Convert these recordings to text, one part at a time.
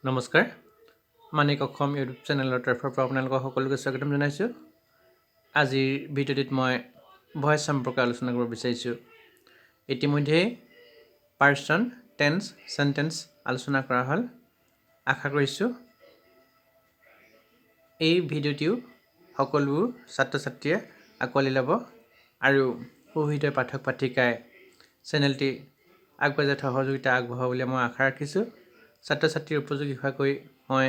নমস্কাৰ মানিক অসম ইউটিউব চেনেলৰ তৰফৰ পৰা আপোনালোকক সকলোকে স্বাগতম জনাইছোঁ। আজিৰ ভিডিঅ'টিত মই ভইচ সম্পৰ্কে আলোচনা কৰিব বিচাৰিছোঁ। ইতিমধ্যে পাৰ্চন, টেন্স, সেন্টেন্স আলোচনা কৰা হ'ল। আশা কৰিছোঁ এই ভিডিঅ'টিও সকলোবোৰ ছাত্ৰ ছাত্ৰীয়ে আঁকোৱালি ল'ব আৰু সুহৃদয় পাঠক পাঠিকাই চেনেলটি আগবাঢ়ি যোৱাত সহযোগিতা আগবঢ়াব বুলি মই আশা ৰাখিছোঁ। ছাত্ৰ ছাত্ৰীৰ উপযোগী হোৱাকৈ মই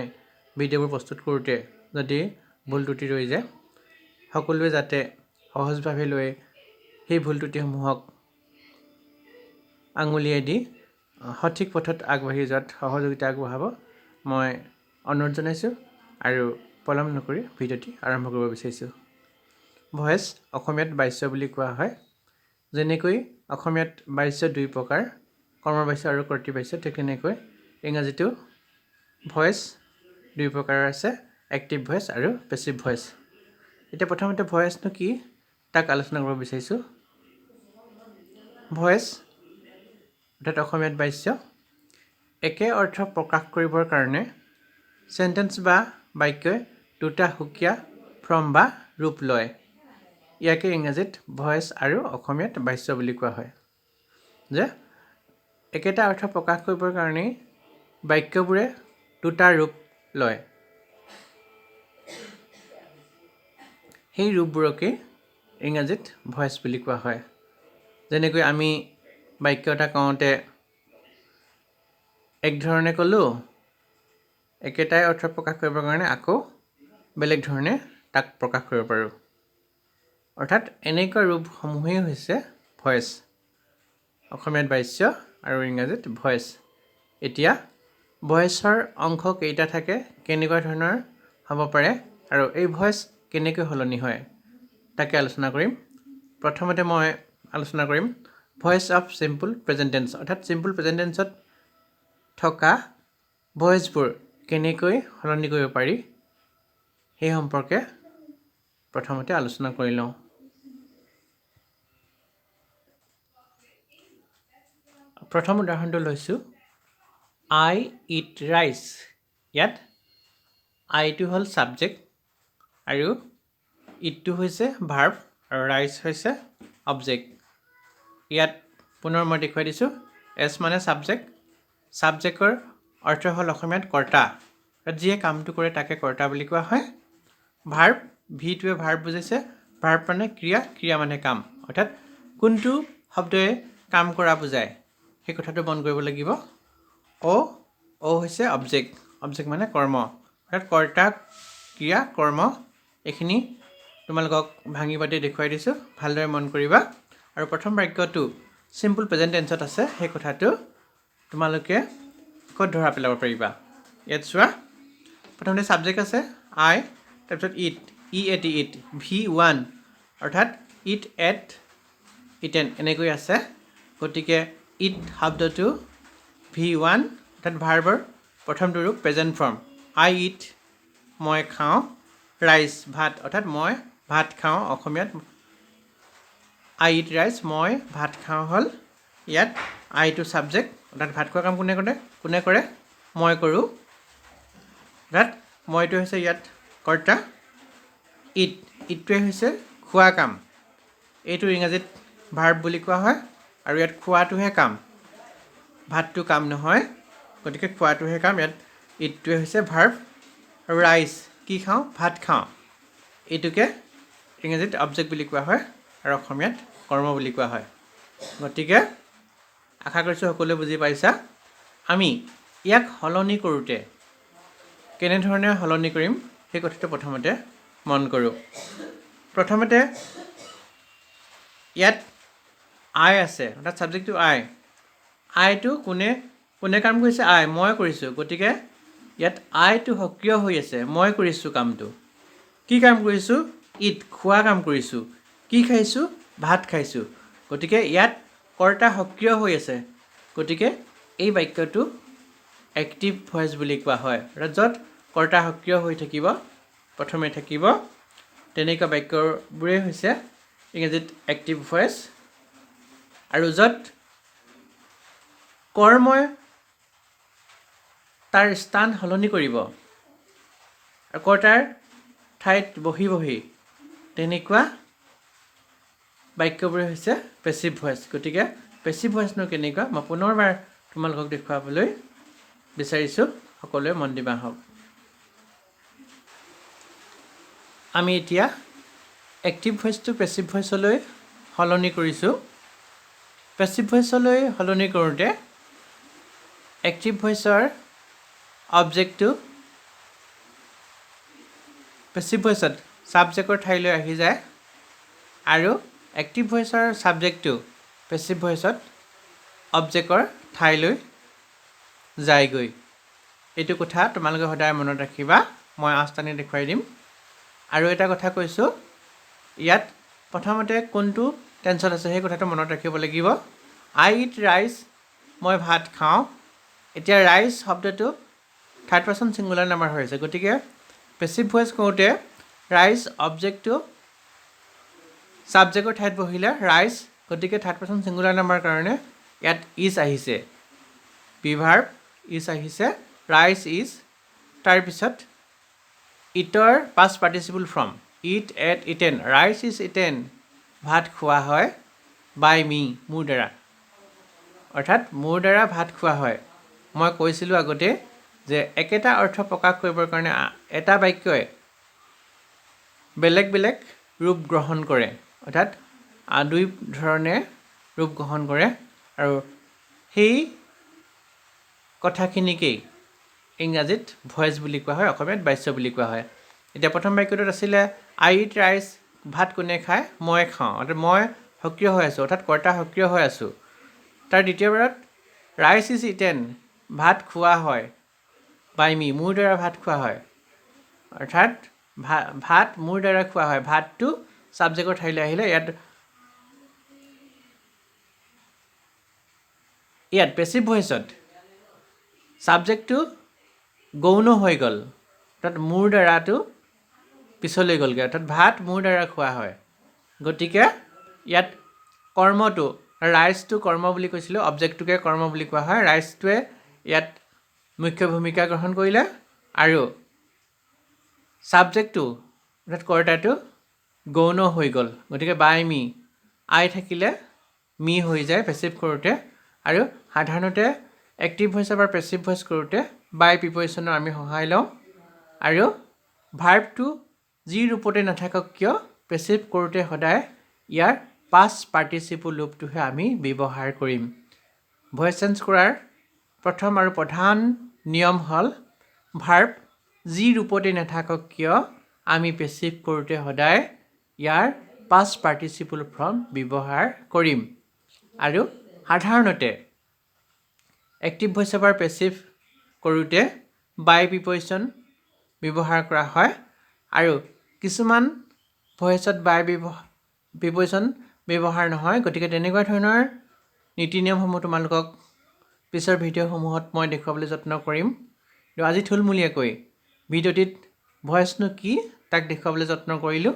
ভিডিঅ'বোৰ প্ৰস্তুত কৰোঁতে যদি ভুল ত্ৰুটি ৰৈ যায়, সকলোৱে যাতে সহজভাৱে লৈ সেই ভুল ত্ৰুটিসমূহক আঙুলিয়াই দি সঠিক পথত আগবাঢ়ি যোৱাত সহযোগিতা আগবঢ়াব মই অনুৰোধ জনাইছোঁ আৰু পলম নকৰি ভিডিঅ'টি আৰম্ভ কৰিব বিচাৰিছোঁ। ভইচ অসমীয়াত বাচ্য বুলি কোৱা হয়। যেনেকৈ অসমীয়াত বাচ্য দুই প্ৰকাৰ, কৰ্মবাচ্য আৰু কৰ্তৃবাচ্য, ঠিক তেনেকৈ ইংৰাজীতো ভইচ দুই প্ৰকাৰৰ আছে, এক্টিভ ভইচ আৰু পেছিভ ভইচ। এতিয়া প্ৰথমতে ভইচনো কি তাক আলোচনা কৰিব বিচাৰিছোঁ। ভইচ অৰ্থাৎ অসমীয়াত বাচ্য একে অৰ্থ প্ৰকাশ কৰিবৰ কাৰণে চেণ্টেন্স বা বাক্যই দুটা সুকীয়া ফৰ্ম বা ৰূপ লয়। ইয়াকে ইংৰাজীত ভইচ আৰু অসমীয়াত বাচ্য বুলি কোৱা হয়। যে একেটা অৰ্থ প্ৰকাশ কৰিবৰ কাৰণেই বাক্যবোৰে দুটা ৰূপ লয়। সেই ৰূপবোৰকেই ইংৰাজীত ভইচ বুলি কোৱা হয়। যেনেকৈ আমি বাক্য এটা কওঁতে এক ধৰণে ক'লোঁ, একেটাই অৰ্থ প্ৰকাশ কৰিবৰ কাৰণে আকৌ বেলেগ ধৰণে তাক প্ৰকাশ কৰিব পাৰোঁ। অৰ্থাৎ এনেকুৱা ৰূপসমূহেই হৈছে ভইচ। অসমীয়াত বাচ্য আৰু ইংৰাজীত ভইচ। এতিয়া ভইচৰ অংশ কেইটা থাকে, কেনেকুৱা ধৰণৰ হ'ব পাৰে আৰু এই ভইচ কেনেকৈ সলনি হয় তাকে আলোচনা কৰিম। প্ৰথমতে মই আলোচনা কৰিম voice of simple present tense, অৰ্থাৎ চিম্পল প্ৰেজেণ্ট টেন্সত থকা ভইচবোৰ কেনেকৈ সলনি কৰিব পাৰি সেই সম্পৰ্কে প্ৰথমতে আলোচনা কৰি লওঁ। প্ৰথম উদাহৰণটো লৈছোঁ, আই ইট ৰাইচ। ইয়াত আইটো হ'ল ছাবজেক্ট আৰু ইটটো হৈছে ভাৰ্ব আৰু ৰাইচ হৈছে অবজেক্ট। ইয়াত পুনৰ মই দেখুৱাই দিছোঁ, এছ মানে ছাবজেক্ট। ছাবজেক্টৰ অৰ্থ হ'ল অসমীয়াত কৰ্তা। যিয়ে কামটো কৰে তাকে কৰ্তা বুলি কোৱা হয়। ভাৰ্ব, ভিটোৱে ভাৰ্ব বুজাইছে। ভাৰ্ব মানে ক্ৰিয়া, ক্ৰিয়া মানে কাম। অৰ্থাৎ কোনটো শব্দই কাম কৰা বুজায় সেই কথাটো মন কৰিব লাগিব। অ হৈছে অবজেক্ট, অবজেক্ট মানে কৰ্ম। অৰ্থাৎ কৰ্তা, ক্ৰিয়া, কৰ্ম এইখিনি তোমালোকক ভাঙি পাতি দেখুৱাই দিছোঁ, ভালদৰে মন কৰিবা। আৰু প্ৰথম বাক্যটো চিম্পল প্ৰেজেণ্ট টেন্সত আছে, সেই কথাটো তোমালোকে ক'ত ধৰা পেলাব পাৰিবা। ইয়াত চোৱা, প্ৰথমতে ছাবজেক্ট আছে আই, তাৰপিছত ইট, ইট, V1, অৰ্থাৎ ইট এট, ইটেন এনেকৈ আছে। গতিকে ইট শব্দটো V1 অৰ্থাৎ ভাৰ্বৰ প্ৰথমটো ৰূপ প্ৰেজেণ্ট ফৰ্ম। আই ইট মই খাওঁ, ৰাইচ ভাত, অৰ্থাৎ মই ভাত খাওঁ। অসমীয়াত আই ইট ৰাইচ মই ভাত খাওঁ হ'ল। ইয়াত আইটো ছাবজেক্ট, অৰ্থাৎ ভাত খোৱা কাম কোনে কৰে? মই কৰোঁ। অৰ্থাৎ মইটো হৈছে ইয়াত কৰ্তা। ইটটোৱে হৈছে খোৱা কাম। এইটো ইংৰাজীত ভাৰ্ব বুলি কোৱা হয় আৰু ইয়াত খোৱাটোহে কাম, ভাতটো কাম নহয়। গতিকে খোৱাটোহে কাম। ইয়াত ইটটোৱে হৈছে ভাৰ্ব আৰু ৰাইচ কি খাওঁ? ভাত খাওঁ। এইটোকে ইংৰাজীত অবজেক্ট বুলি কোৱা হয় আৰু অসমীয়াত কৰ্ম বুলি কোৱা হয়। গতিকে আশা কৰিছোঁ সকলোৱে বুজি পাইছা। আমি ইয়াক সলনি কৰোঁতে কেনেধৰণে সলনি কৰিম সেই কথাটো প্ৰথমতে মন কৰোঁ। প্ৰথমতে ইয়াত আই আছে, অৰ্থাৎ ছাবজেক্টটো আই। আইটো কোনে কাম কৰিছে? আই, মই কৰিছোঁ। গতিকে ইয়াত আইটো সক্ৰিয় হৈ আছে, মই কৰিছোঁ কামটো। কি কাম কৰিছোঁ? ইট খোৱা কাম কৰিছোঁ। কি খাইছোঁ? ভাত খাইছোঁ। গতিকে ইয়াত কৰ্তা সক্ৰিয় হৈ আছে। গতিকে এই বাক্যটো এক্টিভ ভইচ বুলি কোৱা হয়। য'ত কৰ্তা সক্ৰিয় হৈ থাকিব, প্ৰথমে থাকিব, তেনেকুৱা বাক্যবোৰেই হৈছে ইংৰাজীত এক্টিভ ভইচ। আৰু য'ত কৰ্মই তাৰ স্থান সলনি কৰিব আৰু কৰ্তাৰ ঠাইত বহি বহি তেনেকুৱা বাক্যবোৰ হৈছে পেচিভ ভইচ। গতিকে পেচিভ ভইচনো কেনেকুৱা মই পুনৰবাৰ তোমালোকক দেখুৱাবলৈ বিচাৰিছোঁ, সকলোৱে মন দিবা হওক। আমি এতিয়া এক্টিভ ভইচটো পেচিভ ভইচলৈ সলনি কৰিছোঁ। পেচিভ ভইচলৈ সলনি কৰোঁতে এক্টিভ ভইচৰ অবজেক্টটো পেচিভ ভইচত ছাবজেক্টৰ ঠাইলৈ আহি যায় আৰু এক্টিভ ভইচৰ ছাবজেক্টটো পেচিভ ভইচত অবজেক্টৰ ঠাইলৈ যায়গৈ। এইটো কথা তোমালোকে সদায় মনত ৰাখিবা, মই আঁচটানি দেখুৱাই দিম। আৰু এটা কথা কৈছোঁ, ইয়াত প্ৰথমতে কোনটো টেন্সত আছে সেই কথাটো মনত ৰাখিব লাগিব। আই ইট ৰাইচ, মই ভাত খাওঁ। এতিয়া ৰাইচ শব্দটো থাৰ্ড পাৰ্চন ছিংগুলাৰ নাম্বাৰ হৈ আছে, গতিকে পেচিভ ভইচ কওঁতে ৰাইচ অবজেক্টটো ছাবজেক্টৰ ঠাইত বহিলে ৰাইচ, গতিকে থাৰ্ড পাৰ্চন ছিংগুলাৰ নাম্বাৰ কাৰণে ইয়াত ইজ আহিছে, বিভাৰ্ব ইজ আহিছে, ৰাইচ ইজ। তাৰপিছত ইটৰ past participle form eat, ate, eaten. Rice is eaten, ভাত খোৱা হয়, বাই মি, মোৰ দ্বাৰা, অৰ্থাৎ মোৰ দ্বাৰা ভাত খোৱা হয়। মই কৈছিলোঁ আগতে যে একেটা অৰ্থ প্ৰকাশ কৰিবৰ কাৰণে এটা বাক্যই বেলেগ বেলেগ ৰূপ গ্ৰহণ কৰে, অৰ্থাৎ দুই ধৰণে ৰূপ গ্ৰহণ কৰে আৰু সেই কথাখিনিকেই ইংৰাজীত ভইচ বুলি কোৱা হয়, অসমীয়াত বাচ্য বুলি কোৱা হয়। এতিয়া প্ৰথম বাক্যটোত আছিলে আই ইট ৰাইচ, ভাত কোনে খায়, মই খাওঁ, অৰ্থাৎ মই সক্ৰিয় হৈ আছোঁ, অৰ্থাৎ কৰ্তা সক্ৰিয় হৈ আছোঁ। তাৰ দ্বিতীয়বাৰত ৰাইচ ইজ ইটেন, ভাত খোৱা হয়, বাই মি, মোৰ দ্বাৰা ভাত খোৱা হয়, অৰ্থাৎ ভাত মোৰ দ্বাৰা খোৱা হয়, ভাতটো ছাবজেক্টৰ ঠাইলৈ আহিলে। ইয়াত পেচিভ ভইচত ছাবজেক্টটো গৌণ হৈ গ'ল, অৰ্থাৎ মোৰ দ্বাৰাটো পিছলৈ গ'লগৈ, অৰ্থাৎ ভাত মোৰ দ্বাৰা খোৱা হয়। গতিকে ইয়াত কৰ্মটো, ৰাইচটো কৰ্ম বুলি কৈছিলোঁ, অবজেক্টটোকে কৰ্ম বুলি কোৱা হয়। ৰাইচটোৱে ইয়াত মুখ্য ভূমিকা গ্ৰহণ কৰিলে আৰু ছাবজেক্টটো অৰ্থাৎ কৰ্তাটো গৌণ হৈ গ'ল, গতিকে বাই মি, আই থাকিলে মি হৈ যায় পেচিভ কৰোঁতে। আৰু সাধাৰণতে এক্টিভ ভইচ বা পেচিভ ভইচ কৰোঁতে বাই প্ৰিপজিশ্যনৰ আমি সহায় লওঁ আৰু ভাৰ্বটো যি ৰূপতে নাথাকক কিয় পেচিভ কৰোঁতে সদায় ইয়াৰ পাষ্ট পাৰ্টিচিপল ৰূপটোহে আমি ব্যৱহাৰ কৰিম। ভইচ চেঞ্জ কৰাৰ প্ৰথম আৰু প্ৰধান নিয়ম হ'ল ভাৰ্ব যি ৰূপতে নাথাকক কিয় আমি পেচিভ কৰোঁতে সদায় ইয়াৰ পাষ্ট পাৰ্টিচিপল ফৰ্ম ব্যৱহাৰ কৰিম। আৰু সাধাৰণতে এক্টিভ ভইচ বা পেচিভ কৰোঁতে বাই প্ৰিপজিশ্যন ব্যৱহাৰ কৰা হয় আৰু কিছুমান ভইচত বাই প্ৰিপজিশ্যন ব্যৱহাৰ নহয়। গতিকে তেনেকুৱা ধৰণৰ নীতি নিয়মসমূহ তোমালোকক পিছৰ ভিডিঅ'সমূহত মই দেখুৱাবলৈ যত্ন কৰিম। আজি থুলমূলীয়াকৈ ভিডিঅ'টিত ভইচনো কি তাক দেখুৱাবলৈ যত্ন কৰিলোঁ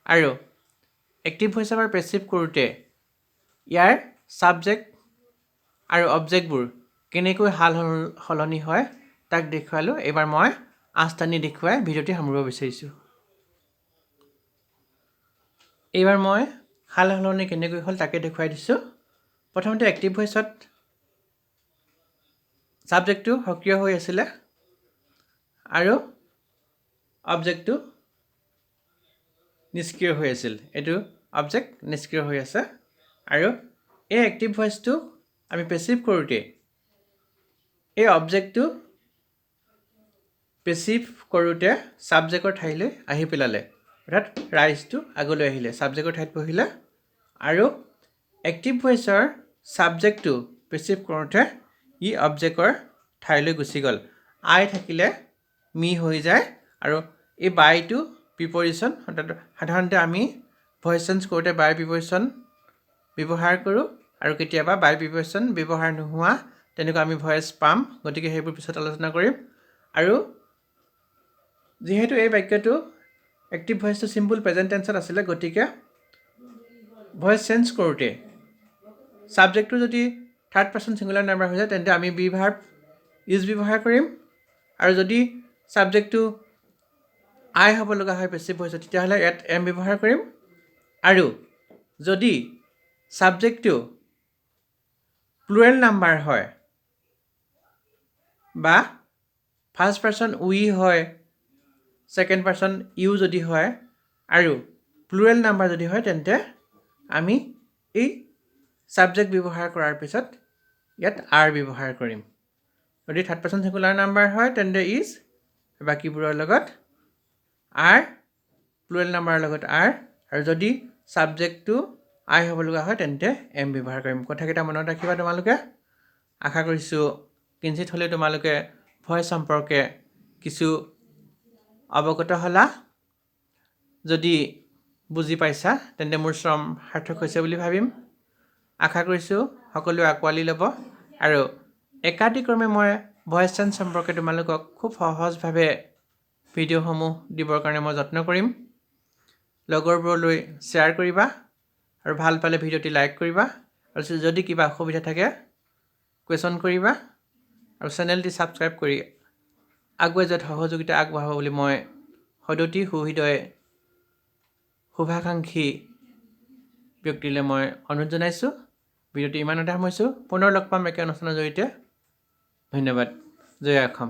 আৰু এক্টিভ ভইচ বা পেচিভ কৰোঁতে ইয়াৰ ছাবজেক্ট আৰু অবজেক্টবোৰ কেনেকৈ সাল সলনি হয় তাক দেখুৱালোঁ। এইবাৰ মই আঁচটানি দেখুৱাই ভিডিঅ'টি সামৰিব বিচাৰিছোঁ। এইবাৰ মই সাল সলনি কেনেকৈ হ'ল তাকে দেখুৱাই দিছোঁ। প্ৰথমতে এক্টিভ ভইচত ছাবজেক্টটো সক্ৰিয় হৈ আছিলে আৰু অবজেক্টটো নিষ্ক্ৰিয় হৈ আছিল। এইটো অবজেক্ট নিষ্ক্ৰিয় হৈ আছে আৰু এই এক্টিভ ভইচটো আমি পেচিভ কৰোঁতে এই অবজেক্টটো পেচিভ কৰোঁতে ছাবজেক্টৰ ঠাইলৈ আহি পেলালে, অৰ্থাৎ ৰাইচটো আগলৈ আহিলে, ছাবজেক্টৰ ঠাইত বহিলে আৰু এক্টিভ ভইচৰ ছাবজেক্টটো পেচিভ কৰোঁতে ই অবজেক্টৰ ঠাইলৈ গুচি গ'ল। আই থাকিলে মি হৈ যায় আৰু এই বাইটো প্ৰিপজিশ্যন, সাধাৰণতে আমি ভইচ চেঞ্জ কৰোঁতে বাই প্ৰিপজিশ্যন ব্যৱহাৰ কৰোঁ আৰু কেতিয়াবা বাই প্ৰিপজিশ্যন ব্যৱহাৰ নোহোৱা তেনেকুৱা আমি ভইচ পাম, গতিকে সেইবোৰ পিছত আলোচনা কৰিম। আৰু যিহেতু এই বাক্যটো এক্টিভ ভইচটো চিম্পল প্ৰেজেণ্ট টেন্সত আছিলে, গতিকে ভইচ চেঞ্জ কৰোঁতে ছাবজেক্টটো যদি থাৰ্ড পাৰ্চন ছিংগুলাৰ নাম্বাৰ হৈ যায় তেন্তে আমি বি ভাৰ্ব ইজ ব্যৱহাৰ কৰিম আৰু যদি ছাবজেক্টটো আই হ'ব লগা হয় পেচিভ ভইচত তেতিয়াহ'লে ইয়াত এম ব্যৱহাৰ কৰিম আৰু যদি ছাবজেক্টটো প্লুৰেল নাম্বাৰ হয় বা ফাৰ্ষ্ট পাৰ্চন উই হয় ছেকেণ্ড পাৰ্চন ইউ যদি হয় আৰু প্লুৰেল নাম্বাৰ যদি হয় তেন্তে আমি এই ছাবজেক্ট ব্যৱহাৰ কৰাৰ পিছত ইয়াত আৰ ব্যৱহাৰ কৰিম যদি থাৰ্ড পাৰ্চন ছিংগুলাৰ নাম্বাৰ হয় তেন্তে ইজ বাকীবোৰৰ লগত আৰ প্লুৰেল নাম্বাৰৰ লগত আৰ আৰু যদি ছাবজেক্টটো আই হ'ব লগা হয় তেন্তে এম ব্যৱহাৰ কৰিম কথাকেইটা মনত ৰাখিবা তোমালোকে আশা কৰিছোঁ কিঞ্চিত হ'লেও তোমালোকে ভইচ সম্পৰ্কে কিছু অৱগত হ'লা যদি বুজি পাইছা তেন্তে মোৰ শ্ৰম সাৰ্থক হৈছে বুলি ভাবিম আশা কৰিছোঁ সকলোৱে আঁকোৱালি ল'ব আৰু একাদিক্ৰমে মই ভইচ চেঞ্জ সম্পৰ্কে তোমালোকক খুব সহজভাৱে ভিডিঅ'সমূহ দিবৰ কাৰণে মই যত্ন কৰিম লগৰবোৰলৈ শ্বেয়াৰ কৰিবা আৰু ভাল পালে ভিডিঅ'টি লাইক কৰিবা আৰু যদি কিবা অসুবিধা থাকে কুৱেশ্যন কৰিবা আৰু চেনেলটি ছাবস্ক্ৰাইব কৰি আগুৱাই যোৱাত সহযোগিতা আগবঢ়াব বুলি মই সদতি সুহৃদয় শুভাকাংক্ষী ব্যক্তিলৈ মই অনুৰোধ জনাইছোঁ ভিডিঅ'টি ইমানতে সামৰিছোঁ পুনৰ লগ পাম একে অনুষ্ঠানৰ জৰিয়তে ধন্যবাদ জয় অসম